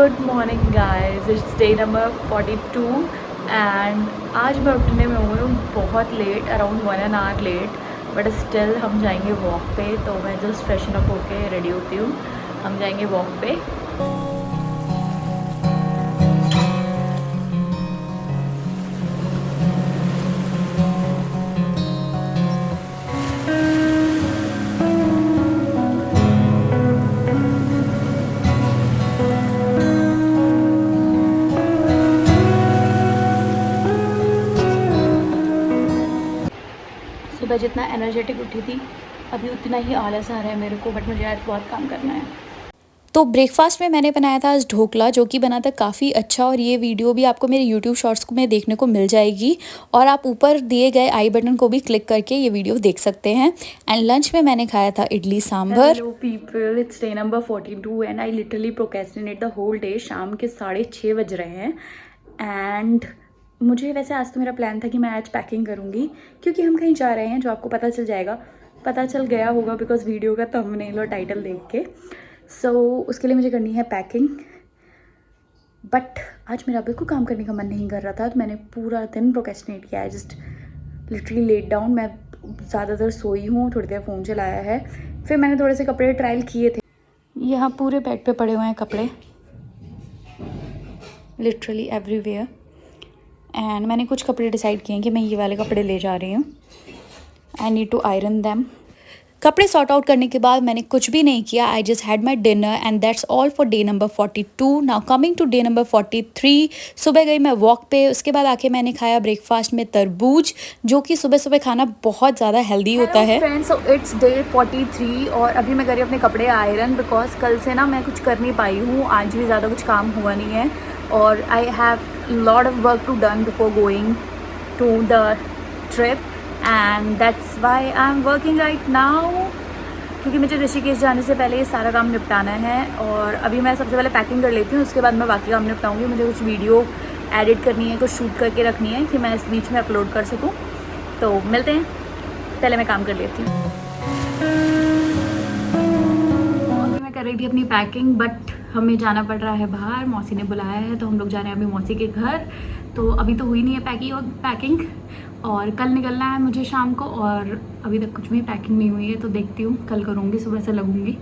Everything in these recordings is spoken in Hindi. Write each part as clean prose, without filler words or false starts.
Good morning guys, it's day number 42 and आज मैं उठने में हुई हूँ बहुत late, around 1 hour late, but still हम जाएंगे वॉक पे। तो मैं जस्ट फ्रेशन अप होके रेडी होती हूँ, हम जाएंगे वॉक पे। सुबह जितना एनर्जेटिक उठी थी अभी उतना ही आलस आ रहा है मेरे को, बट मुझे आज बहुत काम करना है। तो ब्रेकफास्ट में मैंने बनाया था आज ढोकला, जो कि बना था काफ़ी अच्छा। और ये वीडियो भी आपको मेरे यूट्यूब शॉर्ट्स में देखने को मिल जाएगी, और आप ऊपर दिए गए आई बटन को भी क्लिक करके ये वीडियो देख सकते हैं। एंड लंच में मैंने खाया था idli sambar. Hello people, it's day number 42 and I literally procrastinate the whole day. शाम के 6:30 बज रहे हैं एंड मुझे वैसे आज तो मेरा प्लान था कि मैं आज पैकिंग करूँगी, क्योंकि हम कहीं जा रहे हैं, जो आपको पता चल जाएगा, पता चल गया होगा बिकॉज वीडियो का थंबनेल और टाइटल देख के। सो उसके लिए मुझे करनी है पैकिंग, बट आज मेरा बिल्कुल काम करने का मन नहीं कर रहा था, तो मैंने पूरा दिन प्रोक्रेस्टिनेट किया है। Just literally laid down. मैं ज़्यादातर सोई हूँ, थोड़ी देर फ़ोन चलाया है, फिर मैंने थोड़े से कपड़े ट्रायल किए थे। यहाँ पूरे बेड पे पड़े हुए हैं कपड़े, लिटरली एवरीवेयर। एंड मैंने कुछ कपड़े डिसाइड किए हैं कि मैं ये वाले कपड़े ले जा रही हूँ। I need to iron them. कपड़े सॉर्ट आउट करने के बाद मैंने कुछ भी नहीं किया। I just had my dinner and that's all for day number 42। Now coming to day number 43। सुबह गई मैं वॉक पे, उसके बाद आके मैंने खाया ब्रेकफास्ट में तरबूज, जो कि सुबह सुबह खाना बहुत ज़्यादा हेल्दी होता है। फ्रेंड्स, सो इट्स डे 43 और अभी मैं करी अपने कपड़े आयरन, बिकॉज कल से ना मैं कुछ कर नहीं पाई हूँ, आज भी ज़्यादा कुछ काम हुआ नहीं है और I have lot of work to done before going to the trip and that's why I am working right now, क्योंकि मुझे ऋषिकेश जाने से पहले ये सारा काम निपटाना है। और अभी मैं सबसे पहले पैकिंग कर लेती हूँ, उसके बाद मैं बाकी काम निपटाऊंगी। मुझे कुछ वीडियो एडिट करनी है, कुछ शूट करके रखनी है कि मैं इस बीच में अपलोड कर सकूँ। तो मिलते हैं, पहले मैं काम कर लेती हूँ। अभी मैं कर रही थी अपनी पैकिंग, बट हमें जाना पड़ रहा है बाहर, मौसी ने बुलाया है, तो हम लोग जा रहे हैं अभी मौसी के घर। तो अभी तो हुई नहीं है पैकिंग और कल निकलना है मुझे शाम को, और अभी तक कुछ भी पैकिंग नहीं हुई है, तो देखती हूँ कल करूँगी, सुबह से लगूंगी।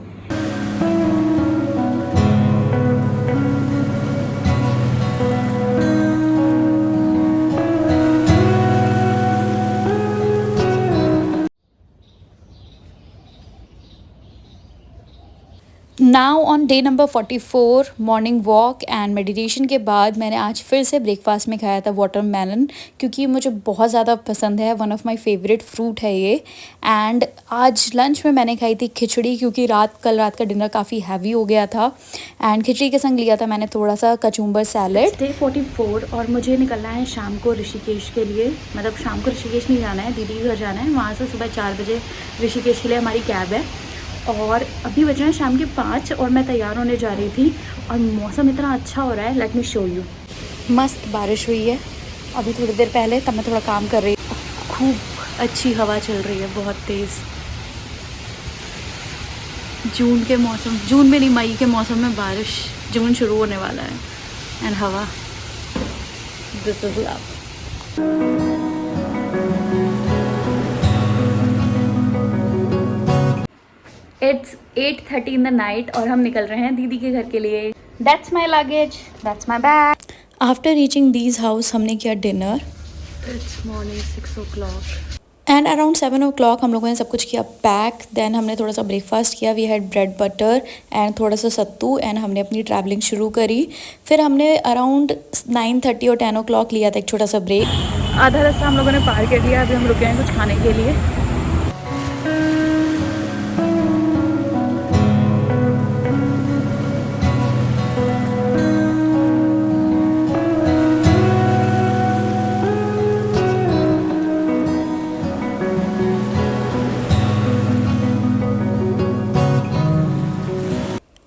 Now on day number 44 morning walk and meditation के बाद मैंने आज फिर से ब्रेकफास्ट में खाया था वाटरमेलन, क्योंकि मुझे बहुत ज़्यादा पसंद है। One of my favourite fruit है ये। एंड आज लंच में मैंने खाई थी खिचड़ी, क्योंकि कल रात का डिनर काफ़ी हैवी हो गया था। एंड खिचड़ी के संग लिया था मैंने थोड़ा सा कचूम्बर सैलेड। डे 44 और मुझे निकलना है शाम को ऋषिकेश के लिए। मतलब शाम को ऋषिकेश नहीं जाना है, दीदी के घर जाना है। वहाँ से सुबह 4 बजे ऋषिकेश के लिए हमारी कैब है, और अभी बज रहे हैं शाम के 5 और मैं तैयार होने जा रही थी, और मौसम इतना अच्छा हो रहा है, लेट मी शो यू। मस्त बारिश हुई है अभी थोड़ी देर पहले, तब मैं थोड़ा काम कर रही हूँ। खूब अच्छी हवा चल रही है, बहुत तेज़। जून के मौसम, जून में नहीं, मई के मौसम में बारिश, जून शुरू होने वाला है एंड हवा, this is love. It's 8:30 in the night और हम निकल रहे हैं दीदी के घर के लिए। That's my luggage, that's my bag. After reaching these house हमने किया dinner. It's morning 6 o'clock and around 7 o'clock हम लोगों ने सब कुछ किया पैक। देन हमने थोड़ा सा ब्रेकफास्ट किया। We had bread butter and थोड़ा सा सत्तू, एंड हमने अपनी ट्रैवलिंग शुरू करी। फिर हमने अराउंड 9:30 और 10 o'clock लिया था एक छोटा सा ब्रेक। आधा रास्ता हम लोगों ने पार कर लिया, अभी हम रुके हैं कुछ खाने के लिए।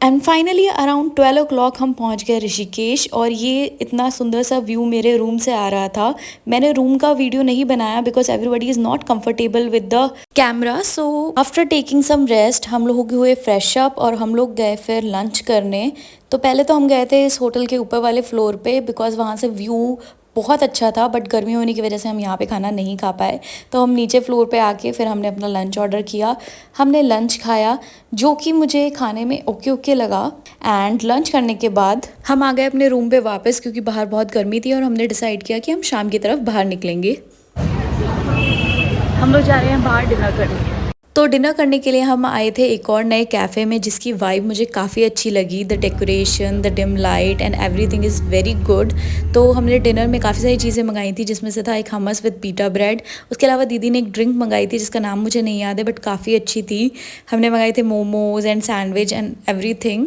एंड फाइनली अराउंड 12 o'clock हम पहुंच गए ऋषिकेश और ये इतना सुंदर सा व्यू मेरे रूम से आ रहा था। मैंने रूम का वीडियो नहीं बनाया because everybody is not comfortable with the camera. So after taking some rest हम लोग हुए फ्रेश अप और हम लोग गए फिर लंच करने। तो पहले तो हम गए थे इस होटल के ऊपर वाले फ्लोर पे बिकॉज वहाँ से व्यू बहुत अच्छा था, बट गर्मी होने की वजह से हम यहाँ पे खाना नहीं खा पाए। तो हम नीचे फ्लोर पे आके फिर हमने अपना लंच ऑर्डर किया। हमने लंच खाया जो कि मुझे खाने में ओके ओके लगा। एंड लंच करने के बाद हम आ गए अपने रूम पे वापस क्योंकि बाहर बहुत गर्मी थी और हमने डिसाइड किया कि हम शाम की तरफ बाहर निकलेंगे। हम लोग जा रहे हैं बाहर डिनर करने। तो डिनर करने के लिए हम आए थे एक और नए कैफ़े में जिसकी वाइब मुझे काफ़ी अच्छी लगी। The decoration, the dim light and everything is very good. तो हमने डिनर में काफ़ी सारी चीज़ें मंगाई थी जिसमें से था एक हमस विद पीटा ब्रेड। उसके अलावा दीदी ने एक ड्रिंक मंगाई थी जिसका नाम मुझे नहीं याद है बट काफ़ी अच्छी थी। हमने मंगाए थे momos and sandwich and everything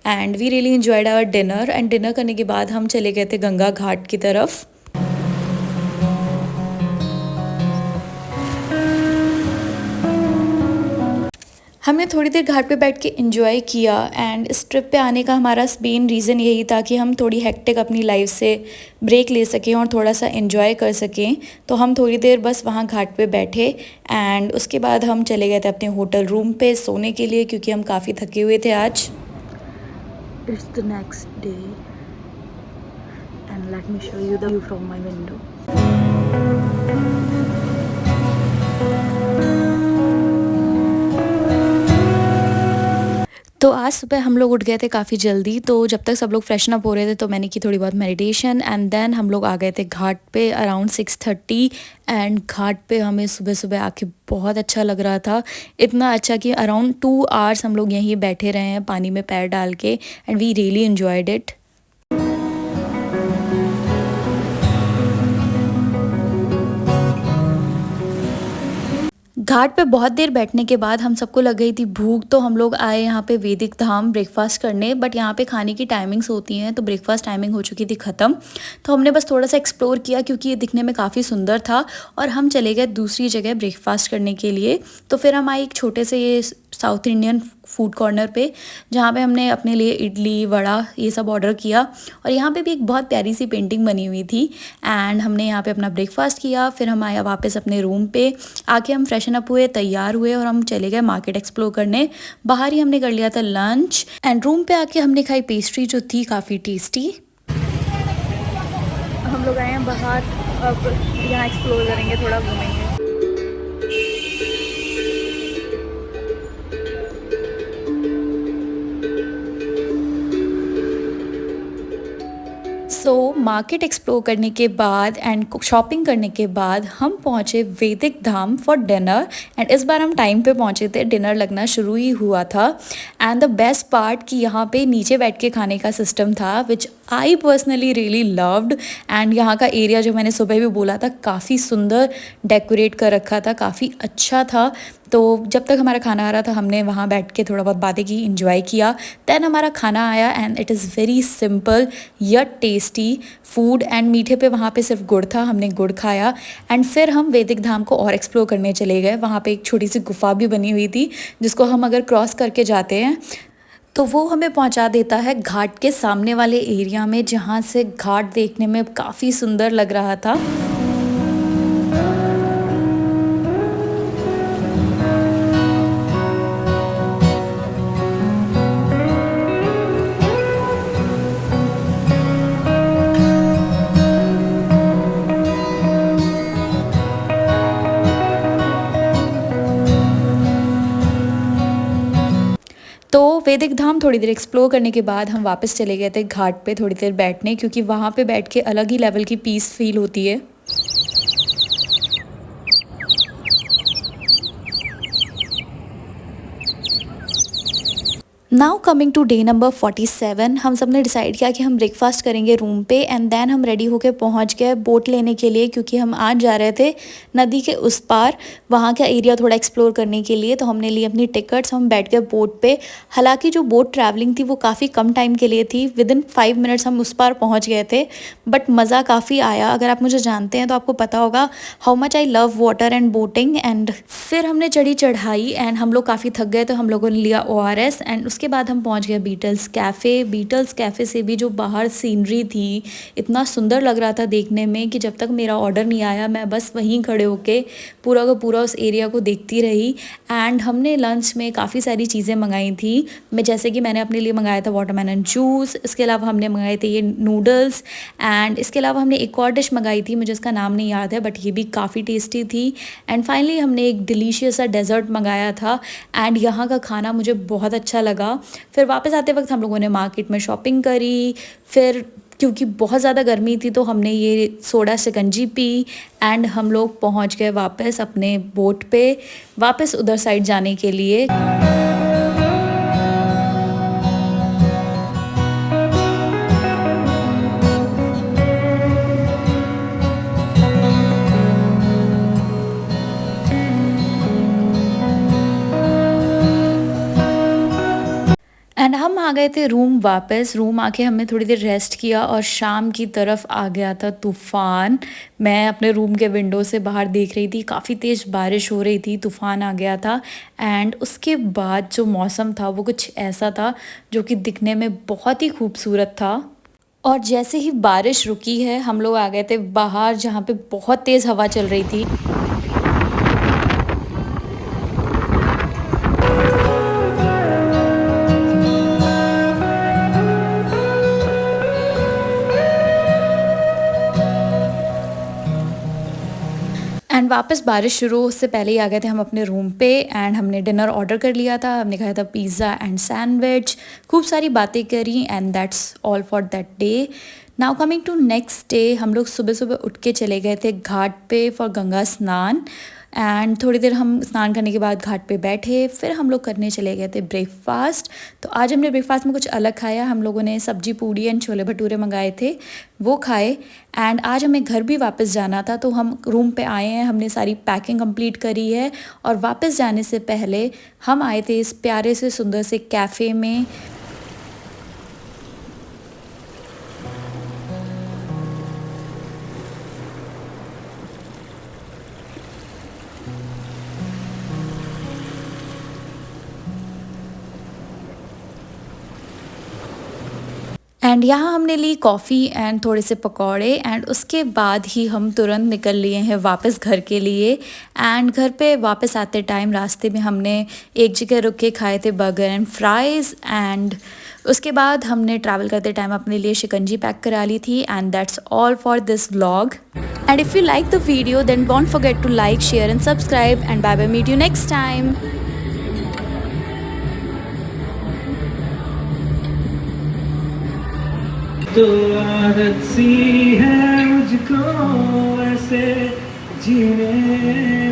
and we really enjoyed our dinner. And dinner करने के बाद हम चले गए थे गंगा घाट की तरफ। हमने थोड़ी देर घाट पे बैठ के एंजॉय किया एंड इस ट्रिप पे आने का हमारा मेन रीज़न यही था कि हम थोड़ी हेक्टिक अपनी लाइफ से ब्रेक ले सकें और थोड़ा सा एंजॉय कर सकें। तो हम थोड़ी देर बस वहाँ घाट पे बैठे एंड उसके बाद हम चले गए थे अपने होटल रूम पे सोने के लिए क्योंकि हम काफ़ी थके हुए थे आज। It's the next day and let me show you the view from my window. तो आज सुबह हम लोग उठ गए थे काफ़ी जल्दी। तो जब तक सब लोग फ्रेशन अप हो रहे थे तो मैंने की थोड़ी बहुत मेडिटेशन एंड देन हम लोग आ गए थे घाट पे अराउंड 6:30 एंड घाट पे हमें सुबह सुबह आके बहुत अच्छा लग रहा था। इतना अच्छा कि अराउंड 2 hours हम लोग यहीं बैठे रहे हैं पानी में पैर डाल के and we really enjoyed it. घाट पे बहुत देर बैठने के बाद हम सबको लग गई थी भूख। तो हम लोग आए यहाँ पे वैदिक धाम ब्रेकफास्ट करने, बट यहाँ पे खाने की टाइमिंग्स होती हैं तो ब्रेकफास्ट टाइमिंग हो चुकी थी ख़त्म। तो हमने बस थोड़ा सा एक्सप्लोर किया क्योंकि ये दिखने में काफ़ी सुंदर था और हम चले गए दूसरी जगह ब्रेकफास्ट करने के लिए। तो फिर हम आए एक छोटे से ये साउथ इंडियन फूड कॉर्नर पे जहाँ पे हमने अपने लिए इडली वड़ा ये सब ऑर्डर किया और यहाँ पे भी एक बहुत प्यारी सी पेंटिंग बनी हुई थी एंड हमने यहाँ पे अपना ब्रेकफास्ट किया। फिर हम आया वापस अपने रूम पे, आके हम फ्रेशन अप हुए, तैयार हुए और हम चले गए मार्केट एक्सप्लोर करने। बाहर ही हमने कर लिया था लंच एंड रूम पे आके हमने खाई पेस्ट्री जो थी काफ़ी टेस्टी। हम लोग आए हैं बाहर, अब यहाँ एक्सप्लोर करेंगे, थोड़ा घूमेंगे। सो मार्केट एक्सप्लोर करने के बाद एंड शॉपिंग करने के बाद हम पहुँचे वैदिक धाम फॉर डिनर एंड इस बार हम टाइम पे पहुँचे थे, डिनर लगना शुरू ही हुआ था। एंड द बेस्ट पार्ट कि यहाँ पे नीचे बैठ के खाने का सिस्टम था which I personally really loved. And यहाँ का एरिया जो मैंने सुबह भी बोला था काफ़ी सुंदर डेकोरेट कर रखा था, काफ़ी अच्छा था। तो जब तक हमारा खाना आ रहा था हमने वहाँ बैठ के थोड़ा बहुत बातें की, इंजॉय किया। दैन हमारा खाना आया and it is very simple yet tasty food and मीठे पे वहाँ पे सिर्फ गुड़ था, हमने गुड़ खाया। एंड फिर हम वैदिक धाम को और एक्सप्लोर करने चले गए। वहाँ पे एक छोटी सी गुफा भी बनी हुई थी जिसको हम अगर क्रॉस करके जाते हैं तो वो हमें पहुंचा देता है घाट के सामने वाले एरिया में जहां से घाट देखने में काफ़ी सुंदर लग रहा था। तो वैदिक धाम थोड़ी देर एक्सप्लोर करने के बाद हम वापस चले गए थे घाट पे थोड़ी देर बैठने, क्योंकि वहाँ पे बैठ के अलग ही लेवल की पीस फील होती है। Now coming to day number 47, हम सब ने डिसाइड किया कि हम ब्रेकफास्ट करेंगे रूम पे एंड देन हम रेडी होकर पहुंच गए बोट लेने के लिए, क्योंकि हम आज जा रहे थे नदी के उस पार वहाँ का एरिया थोड़ा एक्सप्लोर करने के लिए। तो हमने ली अपनी टिकट्स, हम बैठ गए बोट पे। हालांकि जो बोट ट्रैवलिंग थी वो काफ़ी कम टाइम के लिए थी, विदिन 5 मिनट्स हम उस पार पहुँच गए थे, बट मज़ा काफ़ी आया। अगर आप मुझे जानते हैं तो आपको पता होगा how much I love water and boating. And फिर हमने चढ़ी चढ़ाई एंड हम लोग काफ़ी थक गए तो हम लोगों ने लिया ORS एंड उसके उसके बाद हम पहुंच गए बीटल्स कैफ़े। बीटल्स कैफ़े से भी जो बाहर सीनरी थी, इतना सुंदर लग रहा था देखने में कि जब तक मेरा ऑर्डर नहीं आया मैं बस वहीं खड़े होके पूरा का पूरा उस एरिया को देखती रही। एंड हमने लंच में काफ़ी सारी चीज़ें मंगाई थी। जैसे कि मैंने अपने लिए मंगाया था वाटरमेलन जूस, इसके अलावा हमने मंगाए थे ये नूडल्स, एंड इसके अलावा हमने एक और डिश मंगाई थी, मुझे इसका नाम नहीं याद है, बट ये भी काफ़ी टेस्टी थी। एंड फाइनली हमने एक डिलीशियस सा डेजर्ट मंगाया था, एंड यहाँ का खाना मुझे बहुत अच्छा लगा। फिर वापस आते वक्त हम लोगों ने मार्केट में शॉपिंग करी। फिर क्योंकि बहुत ज़्यादा गर्मी थी तो हमने ये सोडा शिकंजी पी, एंड हम लोग पहुँच गए वापस अपने बोट पे, वापस उधर साइड जाने के लिए। एंड हम आ गए थे रूम वापस। रूम आके हमने थोड़ी देर रेस्ट किया और शाम की तरफ आ गया था तूफ़ान। मैं अपने रूम के विंडो से बाहर देख रही थी, काफ़ी तेज़ बारिश हो रही थी, तूफ़ान आ गया था। एंड उसके बाद जो मौसम था वो कुछ ऐसा था जो कि दिखने में बहुत ही खूबसूरत था। और जैसे ही बारिश रुकी है हम लोग आ गए थे बाहर, जहाँ पे बहुत तेज़ हवा चल रही थी। एंड वापस बारिश शुरू उससे पहले ही आ गए थे हम अपने रूम पे, एंड हमने डिनर ऑर्डर कर लिया था। हमने खाया था पिज़्ज़ा एंड सैंडविच, खूब सारी बातें करी, and that's all for that day. Now coming to next day, हम लोग सुबह सुबह उठ के चले गए थे घाट पे फॉर गंगा स्नान। एंड थोड़ी देर हम स्नान करने के बाद घाट पे बैठे, फिर हम लोग करने चले गए थे ब्रेकफास्ट। तो आज हमने ब्रेकफास्ट में कुछ अलग खाया। हम लोगों ने सब्जी पूड़ी एंड छोले भटूरे मंगाए थे, वो खाए। एंड आज हमें घर भी वापस जाना था, तो हम रूम पे आए हैं, हमने सारी पैकिंग कंप्लीट करी है। और वापस जाने से पहले हम आए थे इस प्यारे से सुंदर से कैफ़े में। एंड यहाँ हमने ली कॉफ़ी एंड थोड़े से पकौड़े, एंड उसके बाद ही हम तुरंत निकल लिए हैं वापस घर के लिए। एंड घर पे वापस आते टाइम रास्ते में हमने एक जगह रुक के खाए थे बर्गर एंड फ्राइज़। एंड उसके बाद हमने ट्रैवल करते टाइम अपने लिए शिकंजी पैक करा ली थी। And that's all for this vlog. And if you like the video then don't forget to like, share and subscribe, and bye bye, meet you next time. तो आदत सी है मुझको ऐसे जीने